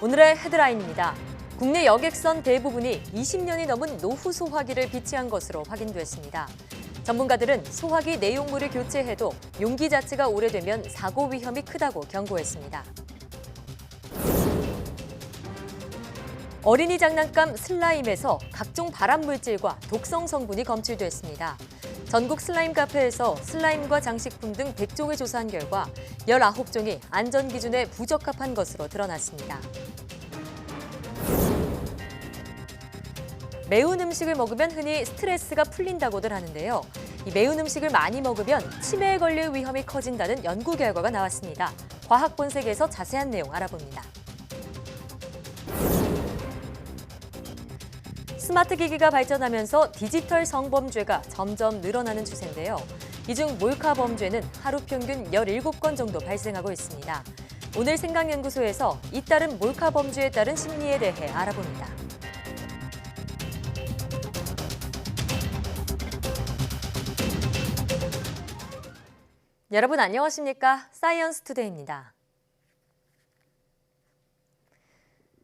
오늘의 헤드라인입니다. 국내 여객선 대부분이 20년이 넘은 노후 소화기를 비치한 것으로 확인됐습니다. 전문가들은 소화기 내용물을 교체해도 용기 자체가 오래되면 사고 위험이 크다고 경고했습니다. 어린이 장난감 슬라임에서 각종 발암물질과 독성 성분이 검출됐습니다. 전국 슬라임 카페에서 슬라임과 장식품 등 100종을 조사한 결과 19종이 안전기준에 부적합한 것으로 드러났습니다. 매운 음식을 먹으면 흔히 스트레스가 풀린다고들 하는데요. 이 매운 음식을 많이 먹으면 치매에 걸릴 위험이 커진다는 연구 결과가 나왔습니다. 과학 본색에서 자세한 내용 알아봅니다. 스마트 기기가 발전하면서 디지털 성범죄가 점점 늘어나는 추세인데요. 이 중 몰카 범죄는 하루 평균 17건 정도 발생하고 있습니다. 오늘 생각연구소에서 잇따른 몰카 범죄에 따른 심리에 대해 알아봅니다. 여러분 안녕하십니까? 사이언스 투데이입니다.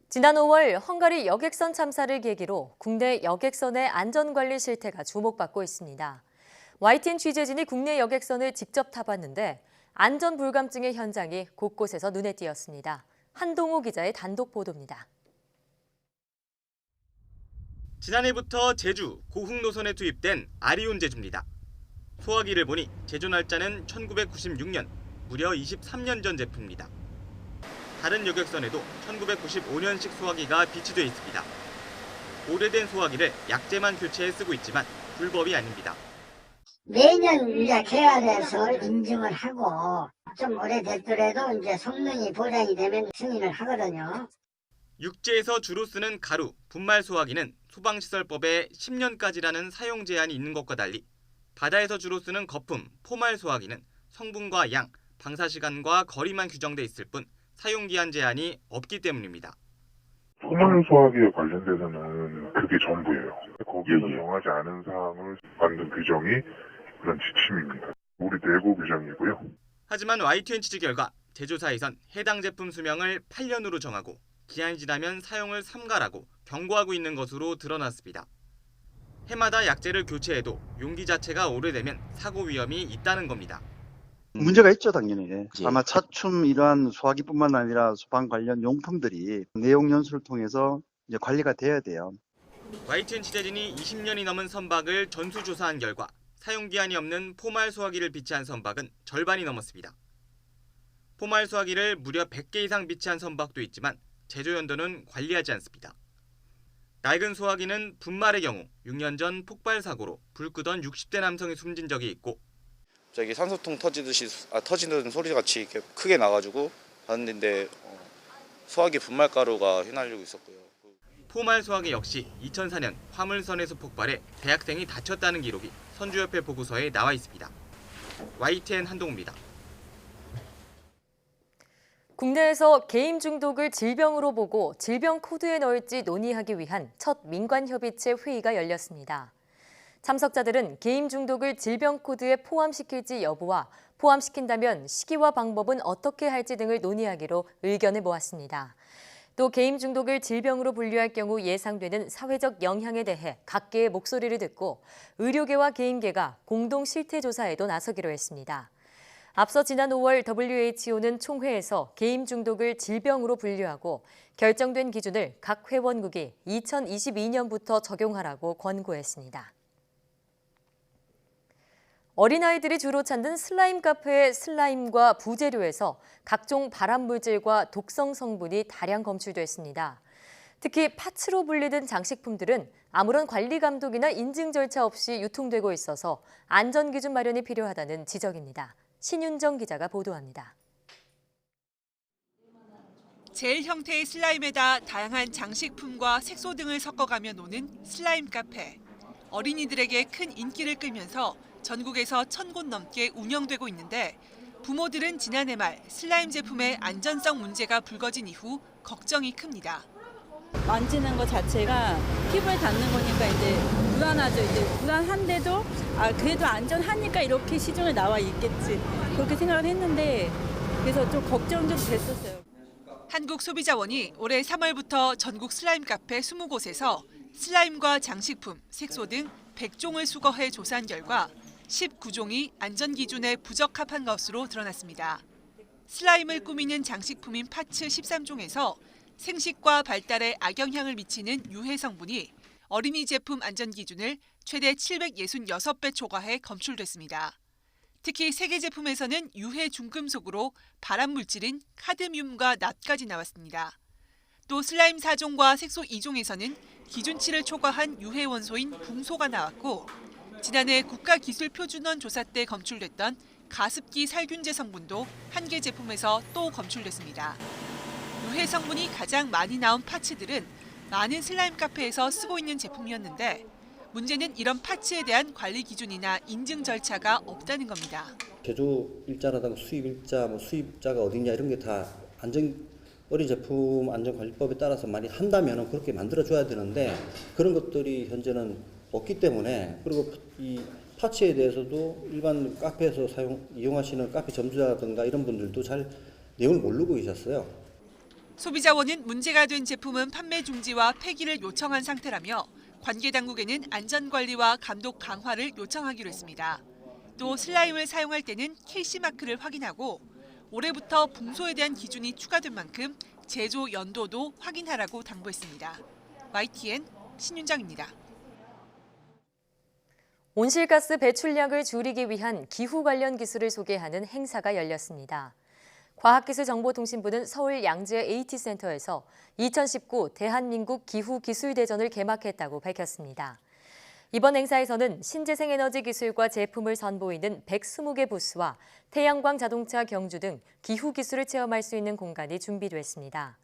지난 5월 헝가리 여객선 참사를 계기로 국내 여객선의 안전관리 실태가 주목받고 있습니다. YTN 취재진이 국내 여객선을 직접 타봤는데 안전 불감증의 현장이 곳곳에서 눈에 띄었습니다. 한동호 기자의 단독 보도입니다. 지난해부터 제주, 고흥 노선에 투입된 아리온 제주입니다. 소화기를 보니 제조 날짜는 1996년, 무려 23년 전 제품입니다. 다른 여객선에도 1995년식 소화기가 비치돼 있습니다. 오래된 소화기를 약재만 교체해 쓰고 있지만 불법이 아닙니다. 매년 이제 개발해서 인증을 하고 좀 오래됐더라도 이제 성능이 보장이 되면 승인을 하거든요. 육지에서 주로 쓰는 가루, 분말 소화기는 소방시설법에 10년까지라는 사용 제한이 있는 것과 달리 바다에서 주로 쓰는 거품, 포말 소화기는 성분과 양, 방사 시간과 거리만 규정돼 있을 뿐 사용기한 제한이 없기 때문입니다. 포말 소화기에 관련돼서는 그게 전부예요. 거기에서 정하지 않은 사항을 만든 규정이 그런 지침입니다. 우리 내부 규정이고요. 하지만 YTN 취재 결과 제조사에선 해당 제품 수명을 8년으로 정하고 기한이 지나면 사용을 삼가라고 경고하고 있는 것으로 드러났습니다. 해마다 약재를 교체해도 용기 자체가 오래되면 사고 위험이 있다는 겁니다. 문제가 있죠, 당연히. 예. 아마 차츰 이러한 소화기뿐만 아니라 소방 관련 용품들이 내용 연수를 통해서 이제 관리가 돼야 돼요. YTN 취재진이 20년이 넘은 선박을 전수조사한 결과 사용기한이 없는 포말 소화기를 비치한 선박은 절반이 넘었습니다. 포말 소화기를 무려 100개 이상 비치한 선박도 있지만 제조연도는 관리하지 않습니다. 낡은 소화기는 분말의 경우 6년 전 폭발 사고로 불 끄던 60대 남성이 숨진 적이 있고 저기 산소통 터지는 소리 같이 이렇게 크게 나가지고 봤는데 소화기 분말가루가 휘날리고 있었고요. 포말 소화기 역시 2004년 화물선에서 폭발해 대학생이 다쳤다는 기록이 선주협회 보고서에 나와 있습니다. YTN 한동우입니다. 국내에서 게임 중독을 질병으로 보고 질병 코드에 넣을지 논의하기 위한 첫 민관협의체 회의가 열렸습니다. 참석자들은 게임 중독을 질병 코드에 포함시킬지 여부와 포함시킨다면 시기와 방법은 어떻게 할지 등을 논의하기로 의견을 모았습니다. 또 게임 중독을 질병으로 분류할 경우 예상되는 사회적 영향에 대해 각계의 목소리를 듣고 의료계와 게임계가 공동 실태조사에도 나서기로 했습니다. 앞서 지난 5월 WHO는 총회에서 게임 중독을 질병으로 분류하고 결정된 기준을 각 회원국이 2022년부터 적용하라고 권고했습니다. 어린아이들이 주로 찾는 슬라임 카페의 슬라임과 부재료에서 각종 발암물질과 독성 성분이 다량 검출됐습니다. 특히 파츠로 불리던 장식품들은 아무런 관리 감독이나 인증 절차 없이 유통되고 있어서 안전기준 마련이 필요하다는 지적입니다. 신윤정 기자가 보도합니다. 젤 형태의 슬라임에다 다양한 장식품과 색소 등을 섞어가며 노는 슬라임 카페. 어린이들에게 큰 인기를 끌면서 전국에서 1,000곳 넘게 운영되고 있는데 부모들은 지난해 말 슬라임 제품의 안전성 문제가 불거진 이후 걱정이 큽니다. 만지는 것 자체가 피부에 닿는 거니까 이제 불안하죠. 이제 불안한데도 그래도 안전하니까 이렇게 시중에 나와 있겠지. 그렇게 생각을 했는데 그래서 좀 걱정 좀 됐었어요. 한국소비자원이 올해 3월부터 전국 슬라임 카페 20곳에서 슬라임과 장식품, 색소 등 100종을 수거해 조사한 결과 19종이 안전기준에 부적합한 것으로 드러났습니다. 슬라임을 꾸미는 장식품인 파츠 13종에서 생식과 발달에 악영향을 미치는 유해 성분이 어린이 제품 안전기준을 최대 766배 초과해 검출됐습니다. 특히 세계 제품에서는 유해 중금속으로 발암물질인 카드뮴과 낫까지 나왔습니다. 또 슬라임 4종과 색소 2종에서는 기준치를 초과한 유해 원소인 붕소가 나왔고 지난해 국가기술표준원 조사 때 검출됐던 가습기 살균제 성분도 한 개 제품에서 또 검출됐습니다. 유해 성분이 가장 많이 나온 파츠들은 많은 슬라임 카페에서 쓰고 있는 제품이었는데 문제는 이런 파츠에 대한 관리 기준이나 인증 절차가 없다는 겁니다. 제조 일자라든가 수입 일자, 수입자가 어디냐 이런 게 다 어린 제품 안전관리법에 따라서 많이 한다면 그렇게 만들어줘야 되는데 그런 것들이 현재는 없기 때문에 그리고 이 파츠에 대해서도 일반 카페에서 이용하시는 카페 점주라든가 이런 분들도 잘 내용을 모르고 계셨어요. 소비자원은 문제가 된 제품은 판매 중지와 폐기를 요청한 상태라며 관계 당국에는 안전관리와 감독 강화를 요청하기로 했습니다. 또 슬라임을 사용할 때는 KC 마크를 확인하고 올해부터 붕소에 대한 기준이 추가된 만큼 제조 연도도 확인하라고 당부했습니다. YTN 신윤정입니다. 온실가스 배출량을 줄이기 위한 기후 관련 기술을 소개하는 행사가 열렸습니다. 과학기술정보통신부는 서울 양재 AT센터에서 2019 대한민국 기후기술대전을 개막했다고 밝혔습니다. 이번 행사에서는 신재생에너지 기술과 제품을 선보이는 120개 부스와 태양광 자동차 경주 등 기후기술을 체험할 수 있는 공간이 준비됐습니다.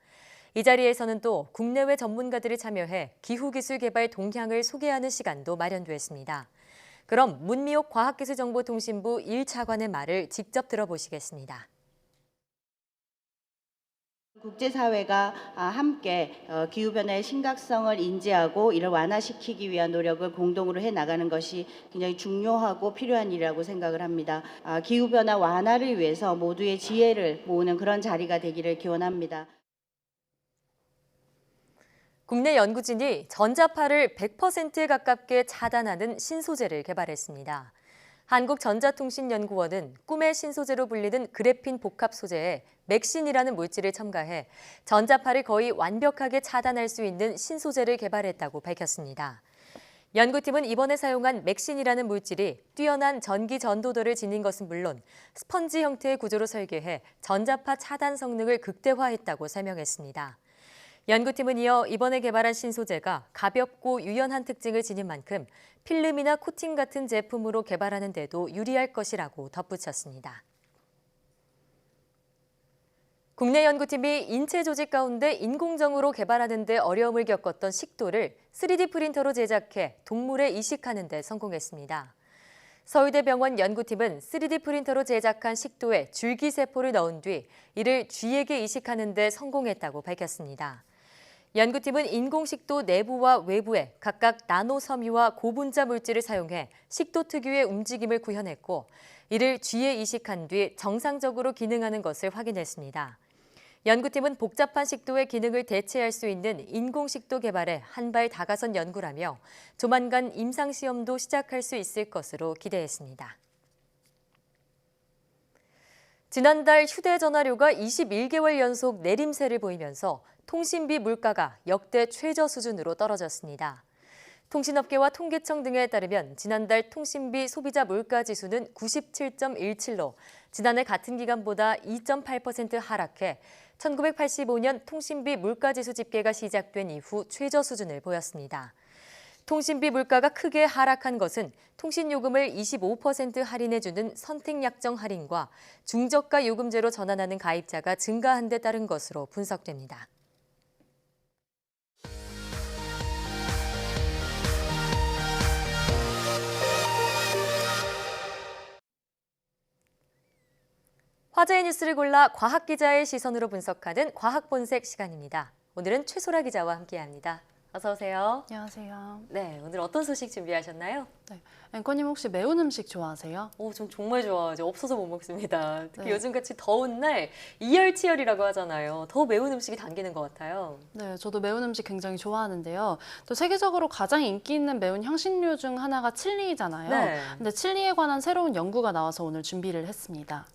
이 자리에서는 또 국내외 전문가들이 참여해 기후기술 개발 동향을 소개하는 시간도 마련됐습니다. 그럼 문미옥 과학기술정보통신부 1차관의 말을 직접 들어보시겠습니다. 국제사회가 함께 기후변화의 심각성을 인지하고 이를 완화시키기 위한 노력을 공동으로 해나가는 것이 굉장히 중요하고 필요한 일이라고 생각을 합니다. 기후변화 완화를 위해서 모두의 지혜를 모으는 그런 자리가 되기를 기원합니다. 국내 연구진이 전자파를 100%에 가깝게 차단하는 신소재를 개발했습니다. 한국전자통신연구원은 꿈의 신소재로 불리는 그래핀 복합 소재에 맥신이라는 물질을 첨가해 전자파를 거의 완벽하게 차단할 수 있는 신소재를 개발했다고 밝혔습니다. 연구팀은 이번에 사용한 맥신이라는 물질이 뛰어난 전기 전도도를 지닌 것은 물론 스펀지 형태의 구조로 설계해 전자파 차단 성능을 극대화했다고 설명했습니다. 연구팀은 이어 이번에 개발한 신소재가 가볍고 유연한 특징을 지닌 만큼 필름이나 코팅 같은 제품으로 개발하는 데도 유리할 것이라고 덧붙였습니다. 국내 연구팀이 인체 조직 가운데 인공정으로 개발하는 데 어려움을 겪었던 식도를 3D 프린터로 제작해 동물에 이식하는 데 성공했습니다. 서울대병원 연구팀은 3D 프린터로 제작한 식도에 줄기세포를 넣은 뒤 이를 쥐에게 이식하는 데 성공했다고 밝혔습니다. 연구팀은 인공식도 내부와 외부에 각각 나노 섬유와 고분자 물질을 사용해 식도 특유의 움직임을 구현했고 이를 쥐에 이식한 뒤 정상적으로 기능하는 것을 확인했습니다. 연구팀은 복잡한 식도의 기능을 대체할 수 있는 인공식도 개발에 한 발 다가선 연구라며 조만간 임상시험도 시작할 수 있을 것으로 기대했습니다. 지난달 휴대전화료가 21개월 연속 내림세를 보이면서 통신비 물가가 역대 최저 수준으로 떨어졌습니다. 통신업계와 통계청 등에 따르면 지난달 통신비 소비자 물가 지수는 97.17로 지난해 같은 기간보다 2.8% 하락해 1985년 통신비 물가 지수 집계가 시작된 이후 최저 수준을 보였습니다. 통신비 물가가 크게 하락한 것은 통신요금을 25% 할인해주는 선택약정 할인과 중저가 요금제로 전환하는 가입자가 증가한 데 따른 것으로 분석됩니다. 화제의 뉴스를 골라 과학 기자의 시선으로 분석하는 과학 본색 시간입니다. 오늘은 최소라 기자와 함께합니다. 어서 오세요. 안녕하세요. 네, 오늘 어떤 소식 준비하셨나요? 앵커님 혹시 매운 음식 좋아하세요? 전 정말 좋아하죠. 없어서 못 먹습니다. 특히 네. 요즘같이 더운 날 이열치열이라고 하잖아요. 더 매운 음식이 당기는 것 같아요. 네, 저도 매운 음식 굉장히 좋아하는데요. 또 세계적으로 가장 인기 있는 매운 향신료 중 하나가 칠리잖아요. 네. 근데 칠리에 관한 새로운 연구가 나와서 오늘 준비를 했습니다.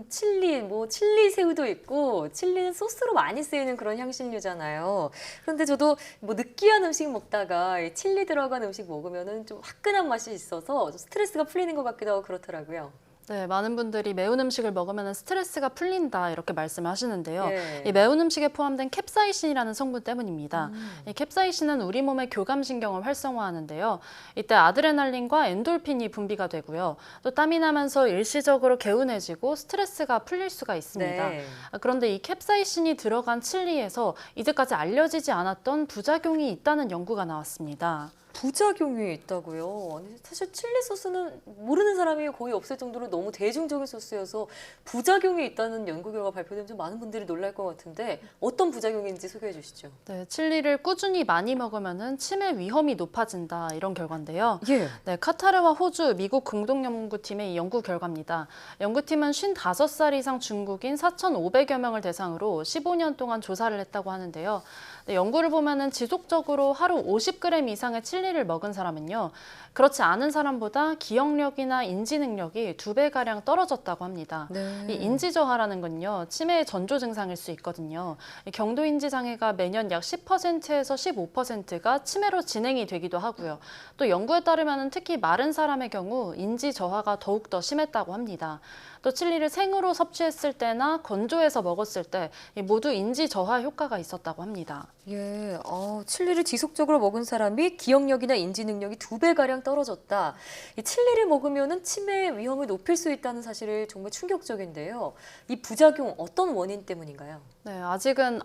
칠리, 칠리 새우도 있고, 칠리는 소스로 많이 쓰이는 그런 향신료잖아요. 그런데 저도 느끼한 음식 먹다가 이 칠리 들어간 음식 먹으면은 좀 화끈한 맛이 있어서 좀 스트레스가 풀리는 것 같기도 하고 그렇더라고요. 네, 많은 분들이 매운 음식을 먹으면 스트레스가 풀린다 이렇게 말씀을 하시는데요. 예. 이 매운 음식에 포함된 캡사이신이라는 성분 때문입니다. 이 캡사이신은 우리 몸의 교감신경을 활성화하는데요. 이때 아드레날린과 엔돌핀이 분비가 되고요. 또 땀이 나면서 일시적으로 개운해지고 스트레스가 풀릴 수가 있습니다. 네. 그런데 이 캡사이신이 들어간 칠리에서 이제까지 알려지지 않았던 부작용이 있다는 연구가 나왔습니다. 부작용이 있다고요? 아니, 사실 칠리 소스는 모르는 사람이 거의 없을 정도로 너무 대중적인 소스여서 부작용이 있다는 연구 결과 발표되면 좀 많은 분들이 놀랄 것 같은데 어떤 부작용인지 소개해 주시죠. 네, 칠리를 꾸준히 많이 먹으면 치매 위험이 높아진다 이런 결과인데요. 예. 네, 카타르와 호주, 미국 공동연구팀의 이 연구 결과입니다. 연구팀은 55살 이상 중국인 4,500여 명을 대상으로 15년 동안 조사를 했다고 하는데요. 네, 연구를 보면은 지속적으로 하루 50g 이상의 칠리를 먹은 사람은요, 그렇지 않은 사람보다 기억력이나 인지 능력이 2배가량 떨어졌다고 합니다. 네. 이 인지 저하라는 건요, 치매의 전조 증상일 수 있거든요. 이 경도 인지 장애가 매년 약 10%에서 15%가 치매로 진행이 되기도 하고요. 또 연구에 따르면 특히 마른 사람의 경우 인지 저하가 더욱 더 심했다고 합니다. 또 칠리를 생으로 섭취했을 때나 건조해서 먹었을 때 모두 인지 저하 효과가 있었다고 합니다. 예, 칠리를 지속적으로 먹은 사람이 기억력이나 인지 능력이 2배가량 떨어졌다. 이 칠리를 먹으면 치매 위험을 높일 수 있다는 사실이 정말 충격적인데요. 이 부작용 어떤 원인 때문인가요? 네,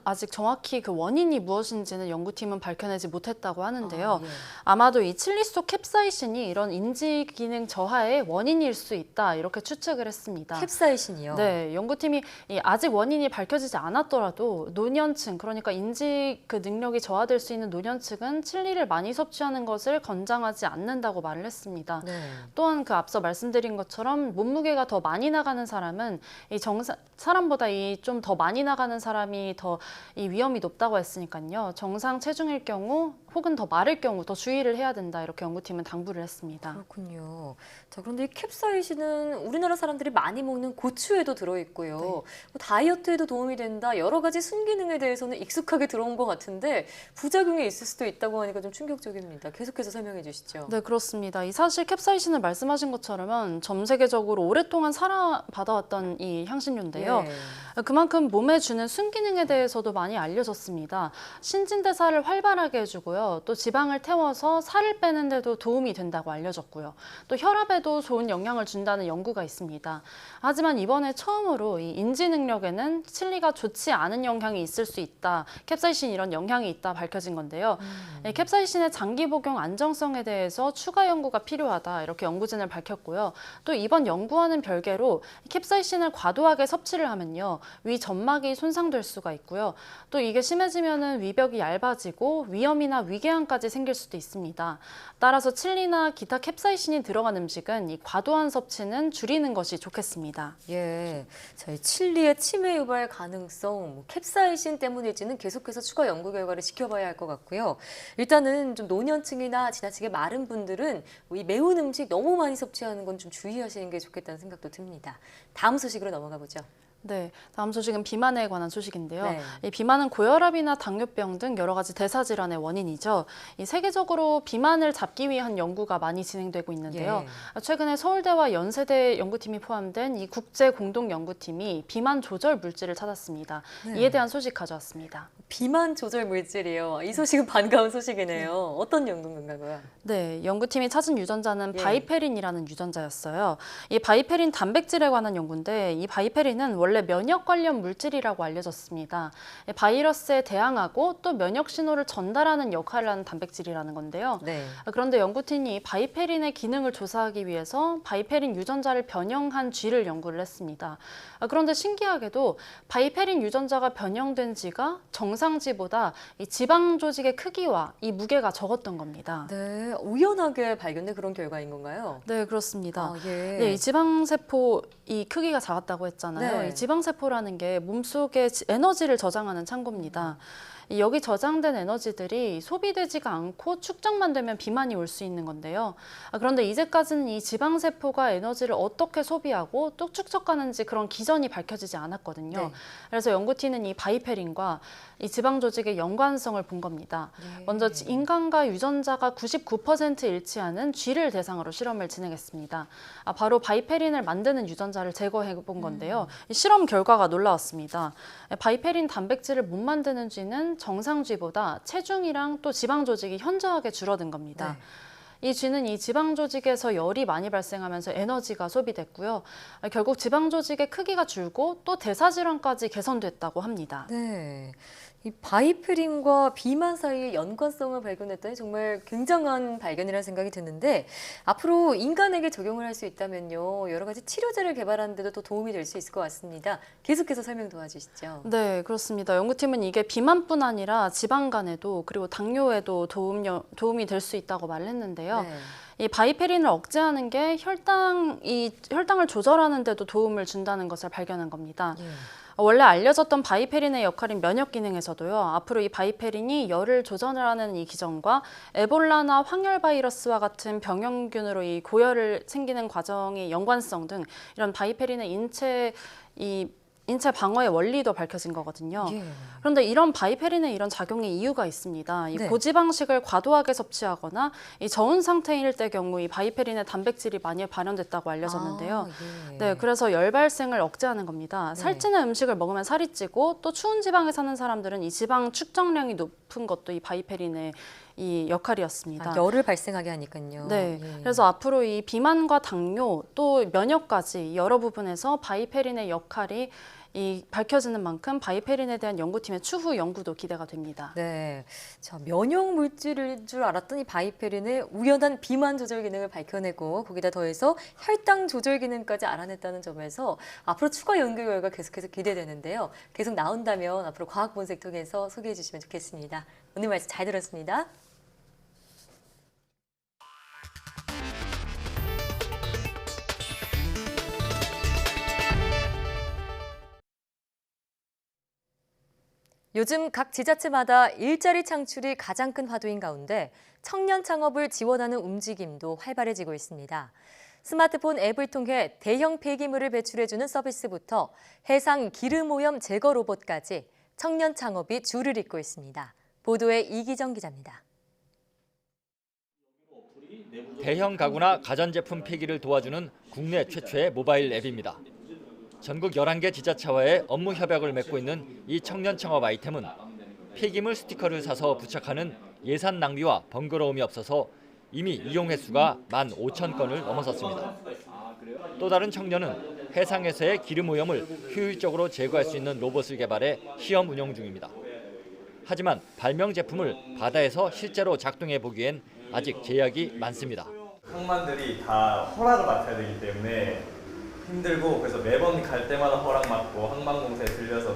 아직 정확히 그 원인이 무엇인지는 연구팀은 밝혀내지 못했다고 하는데요. 예. 아마도 이 칠리 속 캡사이신이 이런 인지 기능 저하의 원인일 수 있다 이렇게 추측을 했습니다. 캡사이신이요? 네, 연구팀이 아직 원인이 밝혀지지 않았더라도 노년층, 그러니까 인지 그 능력이 저하될 수 있는 노년층은 칠리를 많이 섭취하는 것을 권장하지 않는다고 말을 했습니다. 네. 또한 그 앞서 말씀드린 것처럼 몸무게가 더 많이 나가는 사람은 사람보다 좀 더 많이 나가는 사람이 더 이 위험이 높다고 했으니까요. 정상 체중일 경우 혹은 더 마를 경우 더 주의를 해야 된다 이렇게 연구팀은 당부를 했습니다. 그렇군요. 자, 그런데 이 캡사이신은 우리나라 사람들이 많이 먹는 고추에도 들어있고요. 다이어트에도 도움이 된다. 여러 가지 순기능에 대해서는 익숙하게 들어온 것 같은데 부작용이 있을 수도 있다고 하니까 좀 충격적입니다. 계속해서 설명해 주시죠. 네, 그렇습니다. 이 사실 캡사이신을 말씀하신 것처럼 전 세계적으로 오랫동안 사랑받아왔던 이 향신료인데요. 예. 그만큼 몸에 주는 순기능에 대해서도 많이 알려졌습니다. 신진대사를 활발하게 해주고요. 또 지방을 태워서 살을 빼는 데도 도움이 된다고 알려졌고요. 또 혈압에도 좋은 영향을 준다는 연구가 있습니다. 하지만 이번에 처음으로 이 인지 능력에는 칠리가 좋지 않은 영향이 있을 수 있다. 캡사이신 이런 영향이 있다 밝혀진 건데요. 이 캡사이신의 장기 복용 안정성에 대해서 추가 연구가 필요하다. 이렇게 연구진을 밝혔고요. 또 이번 연구와는 별개로 캡사이신을 과도하게 섭취를 하면요. 위 점막이 손상될 수가 있고요. 또 이게 심해지면은 위벽이 얇아지고 위염이나 위궤양까지 생길 수도 있습니다. 따라서 칠리나 기타 캡사이신이 들어간 음식은 이 과도한 섭취는 줄이는 것이 좋겠습니다. 예, 자, 이 칠리의 치매 유발 가능성, 캡사이신 때문일지는 계속해서 추가 연구 결과를 지켜봐야 할 것 같고요. 일단은 좀 노년층이나 지나치게 마른 분들은 이 매운 음식 너무 많이 섭취하는 건 좀 주의하시는 게 좋겠다는 생각도 듭니다. 다음 소식으로 넘어가 보죠. 네, 다음 소식은 비만에 관한 소식인데요. 네. 이 비만은 고혈압이나 당뇨병 등 여러 가지 대사질환의 원인이죠. 이 세계적으로 비만을 잡기 위한 연구가 많이 진행되고 있는데요. 최근에 서울대와 연세대 연구팀이 포함된 이 국제 공동 연구팀이 비만 조절 물질을 찾았습니다. 네. 이에 대한 소식 가져왔습니다. 비만 조절 물질이요. 이 소식은 반가운 소식이네요. 어떤 연구인가요? 네, 연구팀이 찾은 유전자는 예. 바이페린이라는 유전자였어요. 이 바이페린 단백질에 관한 연구인데 이 바이페린은 원래 원래 면역 관련 물질이라고 알려졌습니다. 바이러스에 대항하고 또 면역 신호를 전달하는 역할을 하는 단백질이라는 건데요. 네. 그런데 연구팀이 바이페린의 기능을 조사하기 위해서 바이페린 유전자를 변형한 쥐를 연구를 했습니다. 그런데 신기하게도 바이페린 유전자가 변형된 쥐가 정상쥐보다 이 지방 조직의 크기와 이 무게가 적었던 겁니다. 네, 우연하게 발견된 그런 결과인 건가요? 네, 그렇습니다. 아, 예. 네, 이 지방세포 이 크기가 작았다고 했잖아요. 네. 이 지방세포라는 게 몸속에 에너지를 저장하는 창고입니다. 여기 저장된 에너지들이 소비되지가 않고 축적만 되면 비만이 올 수 있는 건데요. 그런데 이제까지는 이 지방세포가 에너지를 어떻게 소비하고 또 축적하는지 그런 기전이 밝혀지지 않았거든요. 네. 그래서 연구팀은 이 바이페린과 이 지방 조직의 연관성을 본 겁니다. 네. 먼저 인간과 유전자가 99% 일치하는 쥐를 대상으로 실험을 진행했습니다. 바로 바이페린을 만드는 유전자를 제거해 본 건데요. 이 실험 결과가 놀라웠습니다. 바이페린 단백질을 못 만드는 쥐는 정상 쥐보다 체중이랑 또 지방 조직이 현저하게 줄어든 겁니다. 네. 이 쥐는 이 지방 조직에서 열이 많이 발생하면서 에너지가 소비됐고요. 결국 지방 조직의 크기가 줄고 또 대사 질환까지 개선됐다고 합니다. 네. 이 바이페린과 비만 사이의 연관성을 발견했다니 정말 굉장한 발견이라는 생각이 드는데 앞으로 인간에게 적용을 할 수 있다면요. 여러 가지 치료제를 개발하는 데도 또 도움이 될 수 있을 것 같습니다. 계속해서 설명 도와주시죠. 네, 그렇습니다. 연구팀은 이게 비만뿐 아니라 지방간에도 그리고 당뇨에도 도움이 될 수 있다고 말을 했는데요. 네. 이 바이페린을 억제하는 게 혈당을 조절하는 데도 도움을 준다는 것을 발견한 겁니다. 예. 원래 알려졌던 바이페린의 역할인 면역 기능에서도요. 앞으로 이 바이페린이 열을 조절하는 이 기전과 에볼라나 황열 바이러스와 같은 병영균으로 이 고열을 생기는 과정의 연관성 등 이런 바이페린의 인체 방어의 원리도 밝혀진 거거든요. 예. 그런데 이런 바이페린의 이런 작용의 이유가 있습니다. 이 네. 고지방식을 과도하게 섭취하거나 이 저온 상태일 때 경우 이 바이페린의 단백질이 많이 발현됐다고 알려졌는데요. 예. 네, 그래서 열 발생을 억제하는 겁니다. 네. 살찌는 음식을 먹으면 살이 찌고 또 추운 지방에 사는 사람들은 이 지방 축적량이 높은 것도 이 바이페린의 이 역할이었습니다. 열을 발생하게 하니까요. 네, 예. 그래서 앞으로 이 비만과 당뇨 또 면역까지 여러 부분에서 바이페린의 역할이 밝혀지는 만큼 바이페린에 대한 연구팀의 추후 연구도 기대가 됩니다. 네, 자, 면역 물질일 줄 알았더니 바이페린의 우연한 비만 조절 기능을 밝혀내고 거기다 더해서 혈당 조절 기능까지 알아냈다는 점에서 앞으로 추가 연구 결과 계속해서 기대되는데요. 계속 나온다면 앞으로 과학 본색 통해서 소개해 주시면 좋겠습니다. 오늘 말씀 잘 들었습니다. 요즘 각 지자체마다 일자리 창출이 가장 큰 화두인 가운데 청년 창업을 지원하는 움직임도 활발해지고 있습니다. 스마트폰 앱을 통해 대형 폐기물을 배출해주는 서비스부터 해상 기름 오염 제거 로봇까지 청년 창업이 줄을 잇고 있습니다. 보도에 이기정 기자입니다. 대형 가구나 가전제품 폐기를 도와주는 국내 최초의 모바일 앱입니다. 전국 11개 지자체와의 업무 협약을 맺고 있는 이 청년 창업 아이템은 폐기물 스티커를 사서 부착하는 예산 낭비와 번거로움이 없어서 이미 이용 횟수가 15,000건을 넘어섰습니다. 또 다른 청년은 해상에서의 기름 오염을 효율적으로 제거할 수 있는 로봇을 개발해 시험 운영 중입니다. 하지만 발명 제품을 바다에서 실제로 작동해 보기엔 아직 제약이 많습니다. 항만들이 다 허락을 맡아야 되기 때문에 힘들고 그래서 매번 갈 때마다 허락 맡고 항만공사에 들려서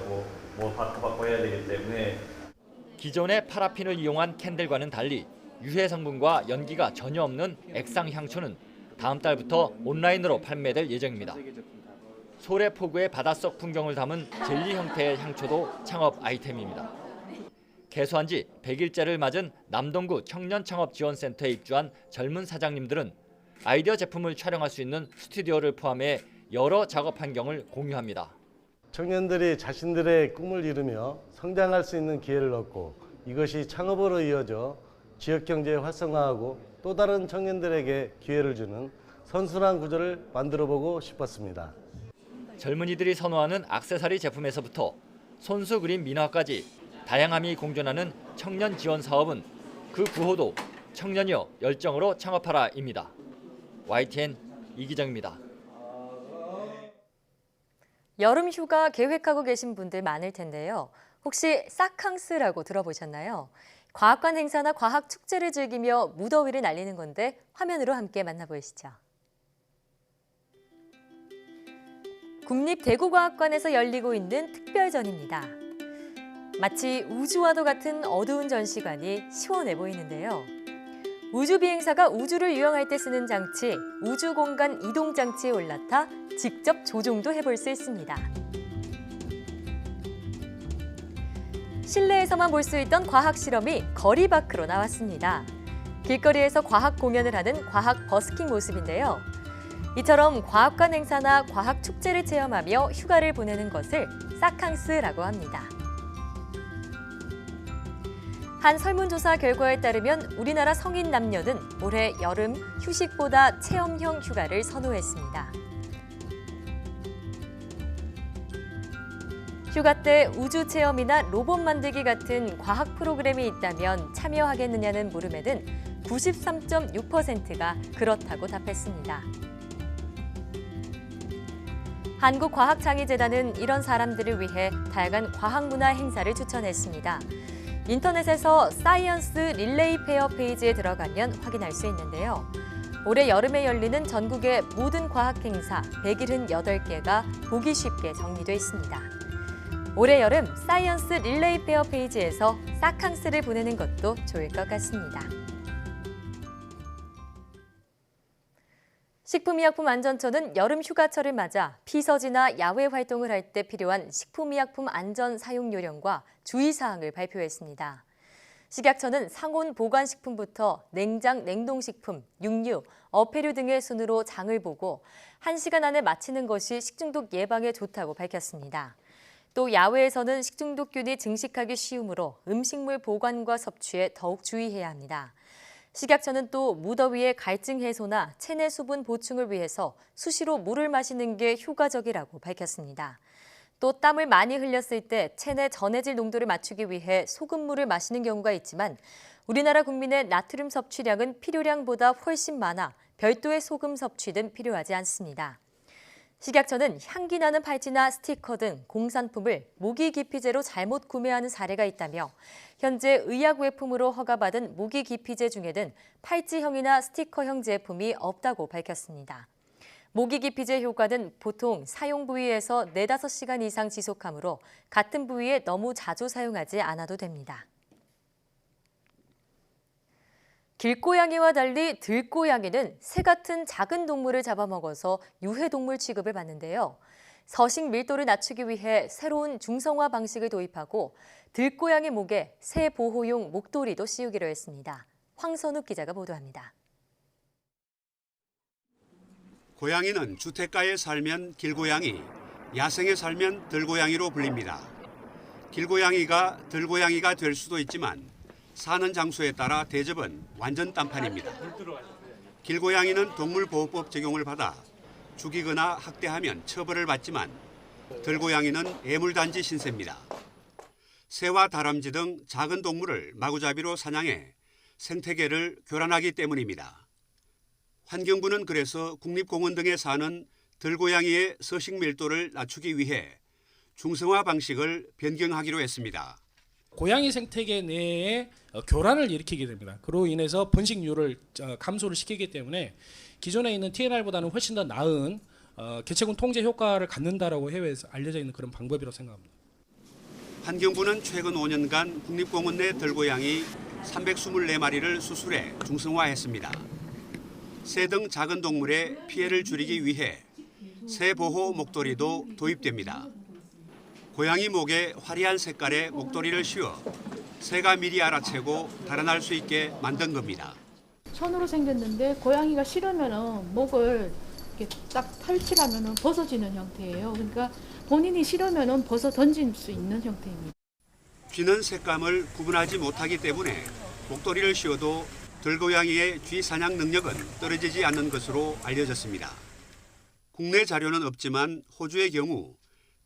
뭐 받고 해야 되기 때문에 기존의 파라핀을 이용한 캔들과는 달리 유해 성분과 연기가 전혀 없는 액상 향초는 다음 달부터 온라인으로 판매될 예정입니다. 소래포구의 바닷속 풍경을 담은 젤리 형태의 향초도 창업 아이템입니다. 개소한 지 100일째를 맞은 남동구 청년창업지원센터에 입주한 젊은 사장님들은 아이디어 제품을 촬영할 수 있는 스튜디오를 포함해 여러 작업 환경을 공유합니다. 청년들이 자신들의 꿈을 이루며 성장할 수 있는 기회를 얻고 이것이 창업으로 이어져 지역경제에 활성화하고 또 다른 청년들에게 기회를 주는 선순환 구조를 만들어보고 싶었습니다. 젊은이들이 선호하는 액세서리 제품에서부터 손수 그림 민화까지 다양함이 공존하는 청년 지원 사업은 그 구호도 청년이여 열정으로 창업하라입니다. YTN 이기정입니다. 여름 휴가 계획하고 계신 분들 많을 텐데요. 혹시 사캉스라고 들어보셨나요? 과학관 행사나 과학 축제를 즐기며 무더위를 날리는 건데 화면으로 함께 만나보시죠. 국립대구과학관에서 열리고 있는 특별전입니다. 마치 우주와도 같은 어두운 전시관이 시원해 보이는데요. 우주비행사가 우주를 유영할 때 쓰는 장치, 우주공간 이동장치에 올라타 직접 조종도 해볼 수 있습니다. 실내에서만 볼 수 있던 과학 실험이 거리 밖으로 나왔습니다. 길거리에서 과학 공연을 하는 과학 버스킹 모습인데요. 이처럼 과학관 행사나 과학 축제를 체험하며 휴가를 보내는 것을 사캉스라고 합니다. 한 설문조사 결과에 따르면 우리나라 성인 남녀는 올해 여름 휴식보다 체험형 휴가를 선호했습니다. 휴가 때 우주 체험이나 로봇 만들기 같은 과학 프로그램이 있다면 참여하겠느냐는 물음에는 93.6%가 그렇다고 답했습니다. 한국과학창의재단은 이런 사람들을 위해 다양한 과학문화 행사를 추천했습니다. 인터넷에서 사이언스 릴레이 페어 페이지에 들어가면 확인할 수 있는데요. 올해 여름에 열리는 전국의 모든 과학 행사 178개가 보기 쉽게 정리돼 있습니다. 올해 여름 사이언스 릴레이 페어 페이지에서 사캉스를 보내는 것도 좋을 것 같습니다. 식품의약품안전처는 여름 휴가철을 맞아 피서지나 야외 활동을 할 때 필요한 식품의약품 안전 사용 요령과 주의사항을 발표했습니다. 식약처는 상온 보관식품부터 냉장, 냉동식품, 육류, 어패류 등의 순으로 장을 보고 1시간 안에 마치는 것이 식중독 예방에 좋다고 밝혔습니다. 또 야외에서는 식중독균이 증식하기 쉬우므로 음식물 보관과 섭취에 더욱 주의해야 합니다. 식약처는 또 무더위의 갈증 해소나 체내 수분 보충을 위해서 수시로 물을 마시는 게 효과적이라고 밝혔습니다. 또 땀을 많이 흘렸을 때 체내 전해질 농도를 맞추기 위해 소금물을 마시는 경우가 있지만 우리나라 국민의 나트륨 섭취량은 필요량보다 훨씬 많아 별도의 소금 섭취는 필요하지 않습니다. 식약처는 향기 나는 팔찌나 스티커 등 공산품을 모기 기피제로 잘못 구매하는 사례가 있다며 현재 의약외품으로 허가받은 모기 기피제 중에는 팔찌형이나 스티커형 제품이 없다고 밝혔습니다. 모기 기피제 효과는 보통 사용 부위에서 4-5시간 이상 지속하므로 같은 부위에 너무 자주 사용하지 않아도 됩니다. 길고양이와 달리 들고양이는 새 같은 작은 동물을 잡아먹어서 유해동물 취급을 받는데요. 서식 밀도를 낮추기 위해 새로운 중성화 방식을 도입하고 들고양이 목에 새 보호용 목도리도 씌우기로 했습니다. 황선욱 기자가 보도합니다. 고양이는 주택가에 살면 길고양이, 야생에 살면 들고양이로 불립니다. 길고양이가 들고양이가 될 수도 있지만 사는 장소에 따라 대접은 완전 딴판입니다. 길고양이는 동물보호법 적용을 받아 죽이거나 학대하면 처벌을 받지만 들고양이는 애물단지 신세입니다. 새와 다람쥐 등 작은 동물을 마구잡이로 사냥해 생태계를 교란하기 때문입니다. 환경부는 그래서 국립공원 등에 사는 들고양이의 서식 밀도를 낮추기 위해 중성화 방식을 변경하기로 했습니다. 고양이 생태계 내에 교란을 일으키게 됩니다. 그로 인해서 번식률을 감소를 시키기 때문에 기존에 있는 TNR보다는 훨씬 더 나은 개체군 통제 효과를 갖는다라고 해외에서 알려져 있는 그런 방법이라고 생각합니다. 환경부는 최근 5년간 국립공원 내 들고양이 324마리를 수술해 중성화했습니다. 새 등 작은 동물의 피해를 줄이기 위해 새 보호 목도리도 도입됩니다. 고양이 목에 화려한 색깔의 목도리를 씌워 새가 미리 알아채고 달아날 수 있게 만든 겁니다. 손으로 생겼는데 고양이가 싫으면은 목을 이렇게 딱 탈취하면은 벗어지는 형태예요. 그러니까 본인이 싫으면은 벗어 던질 수 있는 형태입니다. 쥐는 색감을 구분하지 못하기 때문에 목도리를 씌워도 들고양이의 쥐 사냥 능력은 떨어지지 않는 것으로 알려졌습니다. 국내 자료는 없지만 호주의 경우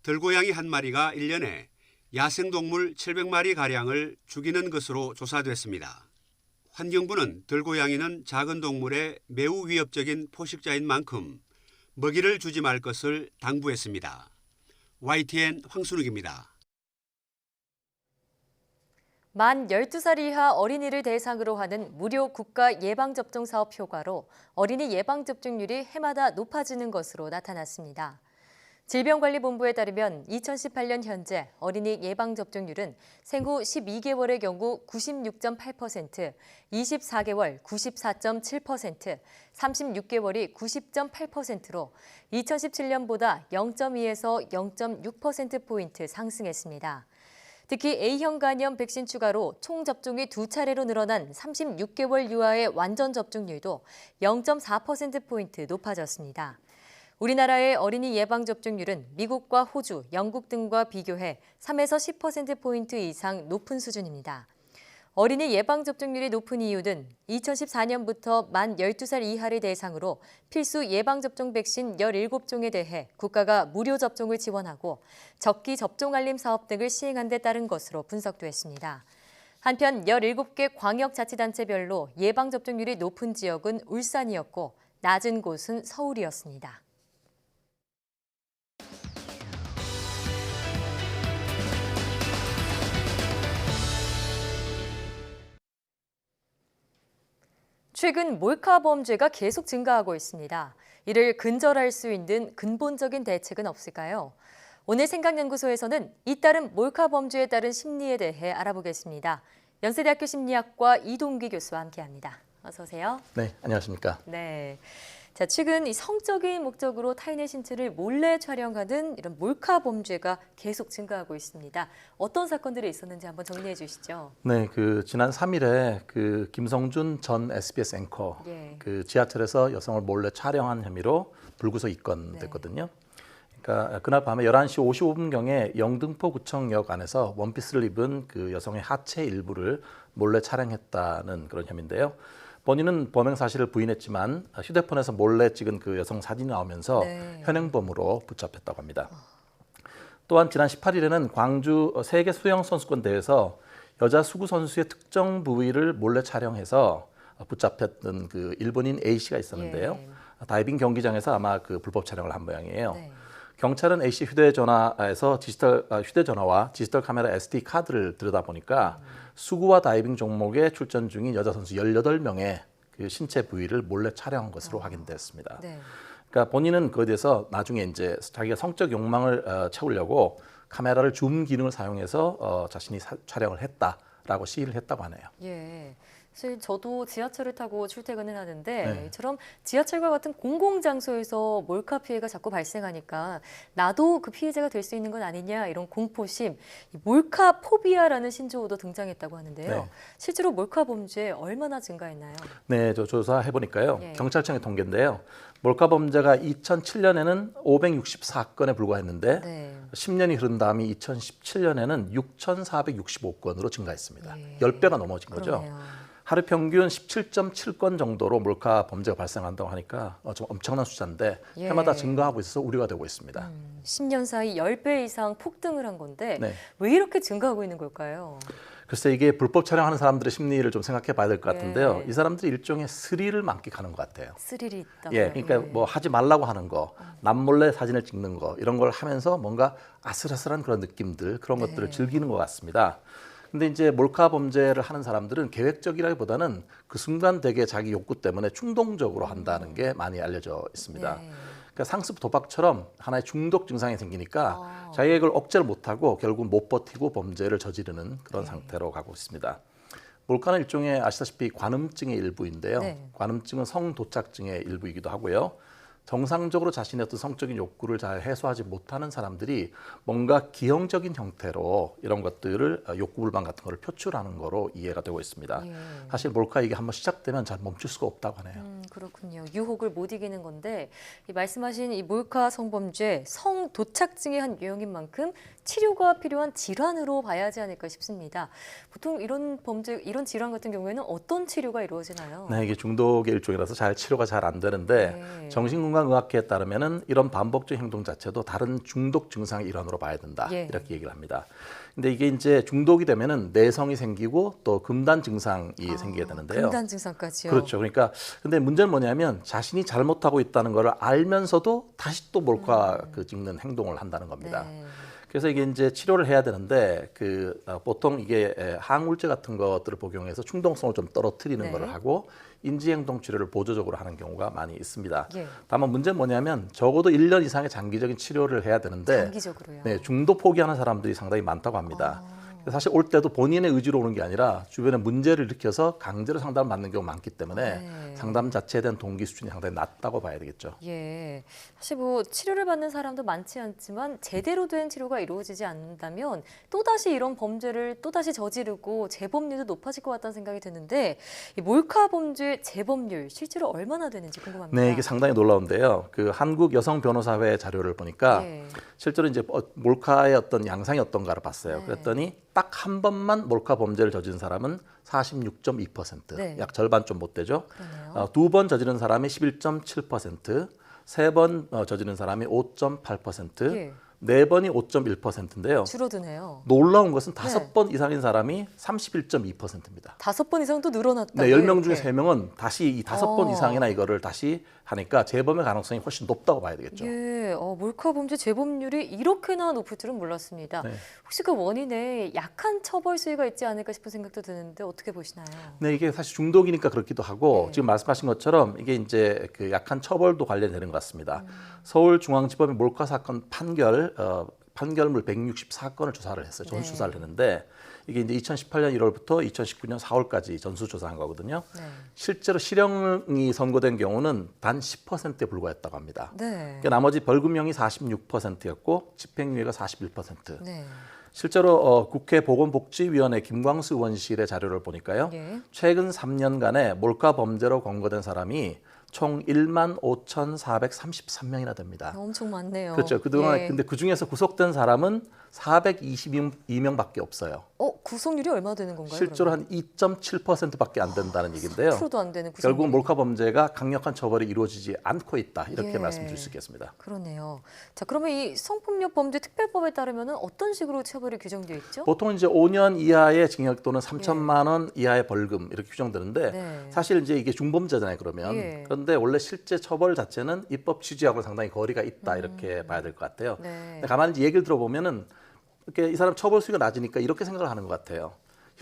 들고양이 한 마리가 1년에 야생동물 700마리가량을 죽이는 것으로 조사됐습니다. 환경부는 들고양이는 작은 동물의 매우 위협적인 포식자인 만큼 먹이를 주지 말 것을 당부했습니다. YTN 황순욱입니다. 만 12살 이하 어린이를 대상으로 하는 무료 국가 예방접종 사업 효과로 어린이 예방접종률이 해마다 높아지는 것으로 나타났습니다. 질병관리본부에 따르면 2018년 현재 어린이 예방접종률은 생후 12개월의 경우 96.8%, 24개월 94.7%, 36개월이 90.8%로 2017년보다 0.2에서 0.6%포인트 상승했습니다. 특히 A형 간염 백신 추가로 총 접종이 2차례로 늘어난 36개월 유아의 완전 접종률도 0.4%포인트 높아졌습니다. 우리나라의 어린이 예방접종률은 미국과 호주, 영국 등과 비교해 3에서 10%포인트 이상 높은 수준입니다. 어린이 예방접종률이 높은 이유는 2014년부터 만 12살 이하를 대상으로 필수 예방접종 백신 17종에 대해 국가가 무료 접종을 지원하고 적기 접종 알림 사업 등을 시행한 데 따른 것으로 분석됐습니다. 한편 17개 광역자치단체별로 예방접종률이 높은 지역은 울산이었고 낮은 곳은 서울이었습니다. 최근 몰카 범죄가 계속 증가하고 있습니다. 이를 근절할 수 있는 근본적인 대책은 없을까요? 오늘 생각연구소에서는 잇따른 몰카 범죄에 따른 심리에 대해 알아보겠습니다. 연세대학교 심리학과 이동기 교수와 함께합니다. 어서 오세요. 네, 안녕하십니까. 네. 자, 최근 이 성적인 목적으로 타인의 신체를 몰래 촬영하는 이런 몰카 범죄가 계속 증가하고 있습니다. 어떤 사건들이 있었는지 한번 정리해 주시죠. 네, 지난 3일에 김성준 전 SBS 앵커 지하철에서 여성을 몰래 촬영한 혐의로 불구속 입건됐거든요. 그러니까 그날 밤에 11시 55분경에 영등포구청역 안에서 원피스를 입은 그 여성의 하체 일부를 몰래 촬영했다는 그런 혐의인데요. 본인은 범행 사실을 부인했지만 휴대폰에서 몰래 찍은 그 여성 사진이 나오면서 현행범으로 붙잡혔다고 합니다. 또한 지난 18일에는 광주 세계 수영 선수권 대회에서 여자 수구 선수의 특정 부위를 몰래 촬영해서 붙잡혔던 그 일본인 A 씨가 있었는데요. 다이빙 경기장에서 아마 그 불법 촬영을 한 모양이에요. 경찰은 A 씨 휴대전화에서 휴대전화와 디지털 카메라 SD 카드를 들여다보니까 수구와 다이빙 종목에 출전 중인 여자 선수 18명의 그 신체 부위를 몰래 촬영한 것으로 확인됐습니다. 그러니까 본인은 그에 대해서 나중에 이제 자기가 성적 욕망을 채우려고 카메라를 줌 기능을 사용해서 자신이 촬영을 했다라고 시인을 했다고 하네요. 예. 사실 저도 지하철을 타고 출퇴근을 하는데 이처럼 지하철과 같은 공공장소에서 몰카 피해가 자꾸 발생하니까 나도 그 피해자가 될 수 있는 건 아니냐 이런 공포심, 몰카 포비아라는 신조어도 등장했다고 하는데요. 실제로 몰카 범죄 얼마나 증가했나요? 네, 저 조사해보니까요. 경찰청의 통계인데요. 몰카 범죄가 2007년에는 564건에 불과했는데 10년이 흐른 다음이 2017년에는 6,465건으로 증가했습니다. 10배가 넘어진 거죠. 하루 평균 17.7건 정도로 몰카 범죄가 발생한다고 하니까 좀 엄청난 숫자인데 해마다 증가하고 있어서 우려가 되고 있습니다. 10년 사이 10배 이상 폭등을 한 건데 왜 이렇게 증가하고 있는 걸까요? 글쎄 이게 불법 촬영하는 사람들의 심리를 좀 생각해 봐야 될 것 같은데요. 이 사람들이 일종의 스릴을 만끽하는 것 같아요. 스릴이 있다. 그러니까 뭐 하지 말라고 하는 거, 남몰래 사진을 찍는 거 이런 걸 하면서 뭔가 아슬아슬한 그런 느낌들, 그런 것들을 즐기는 것 같습니다. 근데 이제 몰카 범죄를 하는 사람들은 계획적이라기보다는 그 순간 되게 자기 욕구 때문에 충동적으로 한다는 게 많이 알려져 있습니다. 그러니까 상습 도박처럼 하나의 중독 증상이 생기니까 자기가 이걸 억제를 못하고 결국 못 버티고 범죄를 저지르는 그런 상태로 가고 있습니다. 몰카는 일종의 아시다시피 관음증의 일부인데요. 관음증은 성도착증의 일부이기도 하고요. 정상적으로 자신의 어떤 성적인 욕구를 잘 해소하지 못하는 사람들이 뭔가 기형적인 형태로 이런 것들을 욕구 불만 같은 거를 표출하는 거로 이해가 되고 있습니다. 사실 몰카 이게 한번 시작되면 잘 멈출 수가 없다고 하네요. 그렇군요. 유혹을 못 이기는 건데 이 말씀하신 이 몰카 성범죄 성도착증의 한 유형인 만큼 치료가 필요한 질환으로 봐야 하지 않을까 싶습니다. 보통 이런 범죄, 이런 질환 같은 경우에는 어떤 치료가 이루어지나요? 네, 이게 중독의 일종이라서 치료가 잘 안 되는데 정신건강의학회에 따르면은 이런 반복적인 행동 자체도 다른 중독 증상의 일환으로 봐야 된다 이렇게 얘기를 합니다. 근데 이게 이제 중독이 되면은 내성이 생기고 또 금단 증상이 생기게 되는데요. 금단 증상까지요? 그렇죠. 그러니까 근데 문제 문제는 뭐냐면 자신이 잘못하고 있다는 걸 알면서도 다시 또 몰카 찍는 행동을 한다는 겁니다. 네. 그래서 이게 이제 치료를 해야 되는데 보통 이게 항우울제 같은 것들을 복용해서 충동성을 좀 떨어뜨리는 네. 걸 하고 인지행동 치료를 보조적으로 하는 경우가 많이 있습니다. 예. 다만 문제는 뭐냐면 적어도 1년 이상의 장기적인 치료를 해야 되는데 장기적으로요. 네, 중도 포기하는 사람들이 상당히 많다고 합니다. 사실 올 때도 본인의 의지로 오는 게 아니라 주변에 문제를 일으켜서 강제로 상담을 받는 경우가 많기 때문에 네. 상담 자체에 대한 동기 수준이 상당히 낮다고 봐야 되겠죠. 예, 사실 뭐 치료를 받는 사람도 많지 않지만 제대로 된 치료가 이루어지지 않는다면 또다시 이런 범죄를 또다시 저지르고 재범률도 높아질 것 같다는 생각이 드는데 이 몰카 범죄 재범률 실제로 얼마나 되는지 궁금합니다. 네, 이게 상당히 놀라운데요. 그 한국 여성 변호사회 자료를 보니까 예. 실제로 이제 몰카의 어떤 양상이 어떤가를 봤어요. 네. 그랬더니 딱 한 번만 몰카 범죄를 저지른 사람은 46.2%, 네. 약 절반 좀 못 되죠. 그러네요. 2번 저지른 사람이 11.7%, 3번 저지른 사람이 5.8%, 예. 4번이 5.1%인데요. 줄어드네요. 놀라운 것은 네. 5번 이상인 사람이 31.2%입니다. 5번 이상 또 늘어났다. 네, 10명 중에 3명은 다시 이 5번 어. 이상이나 이거를 다시 하니까 재범의 가능성이 훨씬 높다고 봐야 되겠죠. 예, 몰카 범죄 재범률이 이렇게나 높을 줄은 몰랐습니다. 네. 혹시 그 원인에 약한 처벌 수위가 있지 않을까 싶은 생각도 드는데 어떻게 보시나요? 네, 이게 사실 중독이니까 그렇기도 하고 네. 지금 말씀하신 것처럼 이게 이제 그 약한 처벌도 관련되는 것 같습니다. 서울중앙지법의 몰카 사건 판결물 164건을 조사를 했어요. 전수 네. 조사를 했는데 이게 이제 2018년 1월부터 2019년 4월까지 전수 조사한 거거든요. 네. 실제로 실형이 선고된 경우는 단 10%에 불과했다고 합니다. 네. 그러니까 나머지 벌금형이 46%였고 집행유예가 41%. 네. 실제로 국회 보건복지위원회 김광수 의원실의 자료를 보니까요. 예. 최근 3년간에 몰카 범죄로 검거된 사람람이 총 15,433명이나 됩니다. 엄청 많네요. 그렇죠. 그동안 예. 근데 그 중에서 구속된 사람은 422명밖에 없어요. 구속률이 얼마 되는 건가요? 실제로 한 2.7%밖에 안 된다는 얘기인데요. 3%도 안 되는 구속률이. 결국 몰카 범죄가 강력한 처벌이 이루어지지 않고 있다. 이렇게 예. 말씀드릴 수 있겠습니다. 그러네요. 자, 그러면 이 성폭력 범죄 특별법에 따르면 어떤 식으로 처벌이 규정되어 있죠? 보통 이제 5년 이하의 징역 또는 3천만 원 이하의 벌금 이렇게 규정되는데 네. 사실 이제 이게 중범죄잖아요. 그러면 예. 그런데 원래 실제 처벌 자체는 입법 취지하고 상당히 거리가 있다 이렇게 봐야 될 것 같아요. 네. 근데 가만히 이제 얘기를 들어보면은 이렇게 이 사람 처벌 수위가 낮으니까 이렇게 생각을 하는 것 같아요.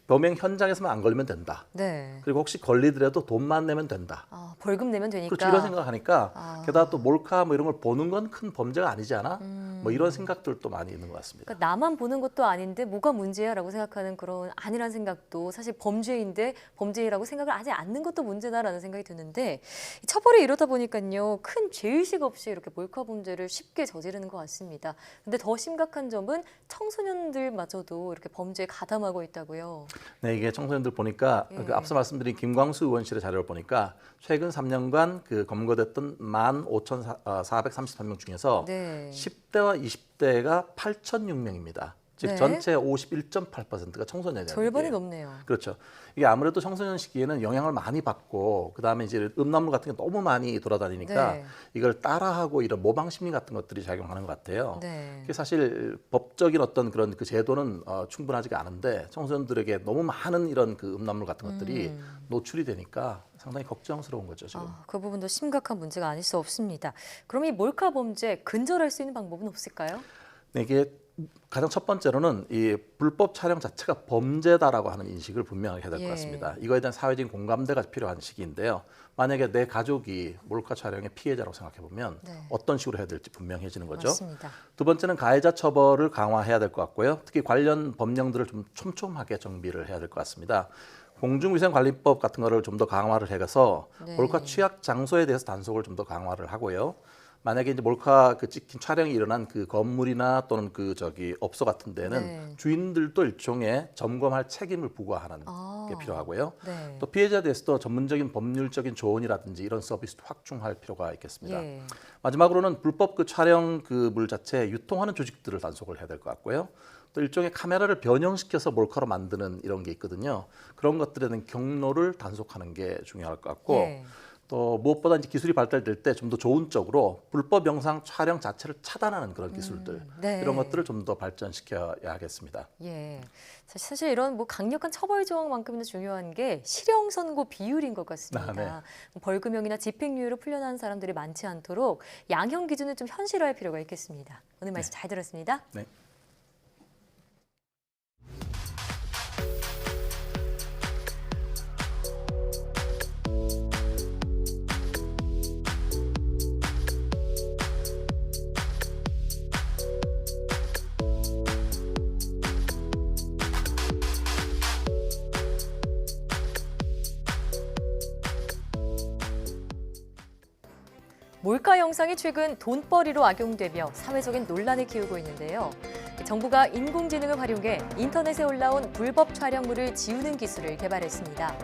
범행 현장에서만 안 걸리면 된다. 네. 그리고 혹시 걸리더라도 돈만 내면 된다. 벌금 내면 되니까. 그렇죠. 이런 생각을 하니까 게다가 또 몰카 뭐 이런 걸 보는 건 큰 범죄가 아니지 않아? 뭐 이런 생각들도 많이 있는 것 같습니다. 그러니까 나만 보는 것도 아닌데 뭐가 문제야라고 생각하는 그런 아니란 생각도 사실 범죄인데 범죄라고 생각을 하지 않는 것도 문제다라는 생각이 드는데 처벌이 이러다 보니까요 큰 죄의식 없이 이렇게 몰카 범죄를 쉽게 저지르는 것 같습니다. 근데 더 심각한 점은 청소년들마저도 이렇게 범죄에 가담하고 있다고요. 네, 이게 청소년들 보니까 그 앞서 말씀드린 김광수 의원실의 자료를 보니까 최근 3년간 그 검거됐던 15,433명 중에서 네. 10대와 20대가 8,006명입니다. 즉 네. 전체 51.8%가 청소년이에요. 절반이 넘네요. 그렇죠. 이게 아무래도 청소년 시기에는 영향을 많이 받고 그다음에 이제 음란물 같은 게 너무 많이 돌아다니니까 네. 이걸 따라하고 이런 모방 심리 같은 것들이 작용하는 것 같아요. 네. 그게 사실 법적인 어떤 그런 그 제도는 충분하지가 않은데 청소년들에게 너무 많은 이런 그 음란물 같은 것들이 노출이 되니까 상당히 걱정스러운 거죠, 지금. 그 부분도 심각한 문제가 아닐 수 없습니다. 그럼 이 몰카 범죄 근절할 수 있는 방법은 없을까요? 네, 이게 가장 첫 번째로는 이 불법 촬영 자체가 범죄다라고 하는 인식을 분명하게 해야 될 것 예. 같습니다. 이거에 대한 사회적인 공감대가 필요한 시기인데요. 만약에 내 가족이 몰카 촬영의 피해자라고 생각해 보면 네. 어떤 식으로 해야 될지 분명해지는 거죠. 맞습니다. 두 번째는 가해자 처벌을 강화해야 될 것 같고요. 특히 관련 법령들을 좀 촘촘하게 정비를 해야 될 것 같습니다. 공중위생관리법 같은 거를 좀 더 강화를 해서 네. 몰카 취약 장소에 대해서 단속을 좀 더 강화를 하고요. 만약에 이제 몰카 찍힌 촬영이 일어난 그 건물이나 또는 그 업소 같은 데는 네. 주인들도 일종의 점검할 책임을 부과하는 게 필요하고요. 네. 또 피해자에 대해서도 전문적인 법률적인 조언이라든지 이런 서비스도 확충할 필요가 있겠습니다. 예. 마지막으로는 불법 그 촬영 그 물 자체 유통하는 조직들을 단속을 해야 될 것 같고요. 또 일종의 카메라를 변형시켜서 몰카로 만드는 이런 게 있거든요. 그런 것들에 대한 경로를 단속하는 게 중요할 것 같고 예. 또 무엇보다 이제 기술이 발달될 때 좀 더 좋은 쪽으로 불법 영상 촬영 자체를 차단하는 그런 기술들 네. 이런 것들을 좀 더 발전시켜야겠습니다. 예. 사실 이런 뭐 강력한 처벌 조항만큼이나 중요한 게 실형 선고 비율인 것 같습니다. 네. 벌금형이나 집행유예로 풀려나는 사람들이 많지 않도록 양형 기준을 좀 현실화할 필요가 있겠습니다. 오늘 말씀 잘 들었습니다. 네. 몰카 영상이 최근 돈벌이로 악용되며 사회적인 논란을 키우고 있는데요. 정부가 인공지능을 활용해 인터넷에 올라온 불법 촬영물을 지우는 기술을 개발했습니다.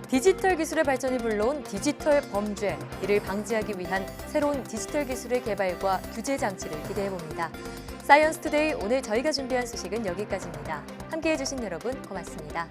디지털 기술의 발전이 불러온 디지털 범죄, 이를 방지하기 위한 새로운 디지털 기술의 개발과 규제 장치를 기대해봅니다. 사이언스 투데이 오늘 저희가 준비한 소식은 여기까지입니다. 함께해 주신 여러분 고맙습니다.